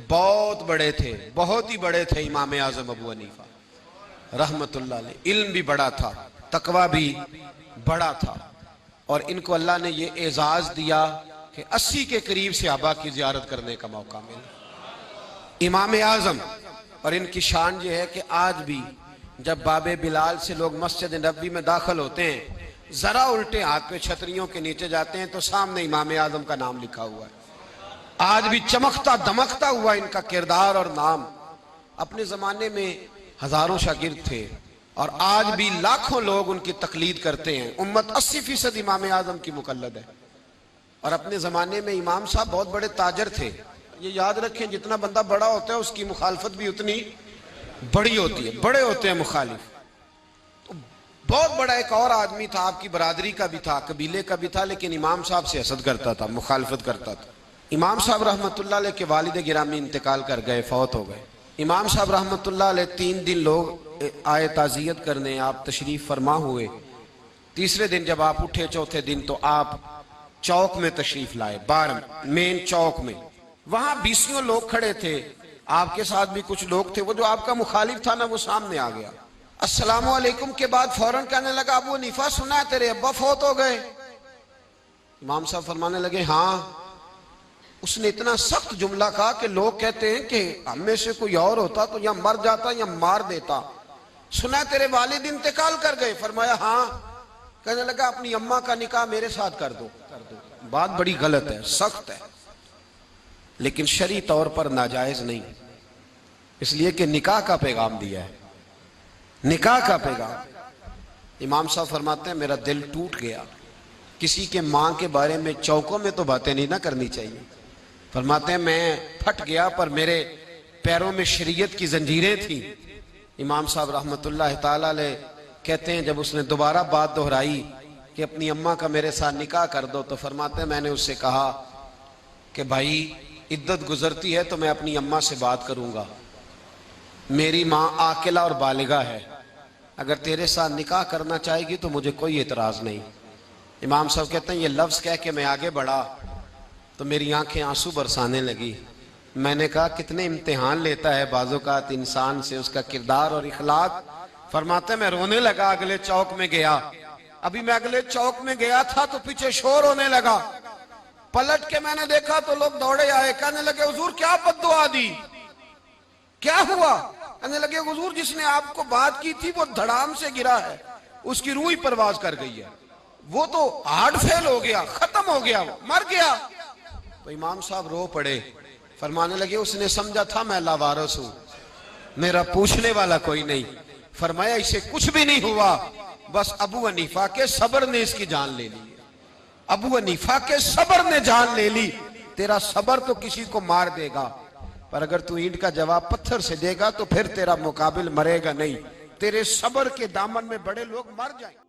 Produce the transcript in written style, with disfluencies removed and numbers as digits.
बहुत बड़े थे, बहुत ही बड़े थे इमाम आजम अबू हनीफा रहमतुल्लाह अलैह। इल्म भी बड़ा था, तकवा भी बड़ा था, और इनको अल्लाह ने ये एजाज दिया कि 80 के करीब सहाबा की जियारत करने का मौका मिला। इमाम आजम, और इनकी शान ये है कि आज भी जब बाबे बिलाल से लोग मस्जिद नबवी में दाखिल होते हैं, जरा उल्टे हाथ पे छतरियों के नीचे जाते हैं तो सामने इमाम आजम का नाम लिखा हुआ है। आज भी चमकता दमकता हुआ इनका किरदार और नाम। अपने जमाने में हजारों शागिर्द थे और आज भी लाखों लोग उनकी तकलीद करते हैं। उम्मत 80% इमाम आजम की मुकल्लद है। और अपने जमाने में इमाम साहब बहुत बड़े ताजर थे। ये याद रखें, जितना बंदा बड़ा होता है उसकी मुखालफत भी उतनी बड़ी होती है, बड़े होते हैं मुखालिफ। तो बहुत बड़ा एक और आदमी था, आपकी बरादरी का भी था, कबीले का भी था, लेकिन इमाम साहब से हसद करता था, मुखालफत करता था। इमाम साहब रहमतुल्लाह अलैह के वालिद गिरामी इंतकाल कर गए, फौत हो गए। इमाम साहब रहमतुल्लाह अलैह 3 दिन लोग आए ताज़ियत करने, आप तशरीफ फरमा हुए। तीसरे दिन जब आप उठे, चौथे दिन, तो आप चौक में तशरीफ लाए, बार मेन चौक में। वहां 20 लोग खड़े थे, आपके साथ भी कुछ लोग थे। वो जो आपका मुखालिफ था ना, वो सामने आ गया। अस्सलामु अलैकुम के बाद फौरन कहने लगा, अबू हनीफा सुना है तेरे अब्बा फौत हो गए? इमाम साहब फरमाने लगे, हाँ। उसने इतना सख्त जुमला कहा कि लोग कहते हैं कि हम में से कोई और होता तो या मर जाता या मार देता। सुना है तेरे वालिद इंतकाल कर गए? फरमाया हाँ। कहने लगा, अपनी अम्मा का निकाह मेरे साथ कर दो। बात बड़ी गलत है, सख्त है, लेकिन शरी तौर पर नाजायज नहीं, इसलिए कि निकाह का पैगाम दिया है, निकाह का पैगाम। इमाम साहब फरमाते हैं, मेरा दिल टूट गया। किसी के मां के बारे में चौकों में तो बातें नहीं ना करनी चाहिए। फरमाते हैं, मैं फट गया, पर मेरे पैरों में शरीयत की जंजीरें थी। इमाम साहब रहमतुल्लाह ताला अलैह कहते हैं, जब उसने दोबारा बात दोहराई कि अपनी अम्मा का मेरे साथ निकाह कर दो, तो फरमाते हैं, मैंने उससे कहा कि भाई इद्दत गुजरती है तो मैं अपनी अम्मा से बात करूंगा। मेरी माँ आकिला और बालिगा है, अगर तेरे साथ निकाह करना चाहेगी तो मुझे कोई एतराज नहीं। इमाम साहब कहते हैं, ये लफ्ज कह के मैं आगे बढ़ा तो मेरी आंखें आंसू बरसाने लगी। मैंने कहा, कितने इम्तिहान लेता है बाज़ोकात इंसान से उसका किरदार और इखलाक। फरमाते मैं रोने लगा, अगले चौक में गया। अभी मैं अगले चौक में गया था तो पीछे शोर होने लगा। पलट के मैंने देखा तो लोग दौड़े आए, कहने लगे, हुजूर क्या बद्दुआ दी, क्या हुआ? कहने लगे, हुजूर जिसने आपको बात की थी वो धड़ाम से गिरा है, उसकी रूह ही परवाज कर गई है, वो तो हार्ट फेल हो गया, खत्म हो गया, वो मर गया। तो इमाम साहब रो पड़े, फरमाने लगे, उसने समझा था मैं लावारिस हूं, मेरा पूछने वाला कोई नहीं। फरमाया, इसे कुछ भी नहीं हुआ, बस अबू हनीफा के सब्र ने इसकी जान ले ली। अबू हनीफा के सब्र ने जान ले ली। तेरा सब्र तो किसी को मार देगा, पर अगर तू ईंट का जवाब पत्थर से देगा तो फिर तेरा मुकाबिल मरेगा नहीं। तेरे सब्र के दामन में बड़े लोग मर जाएंगे।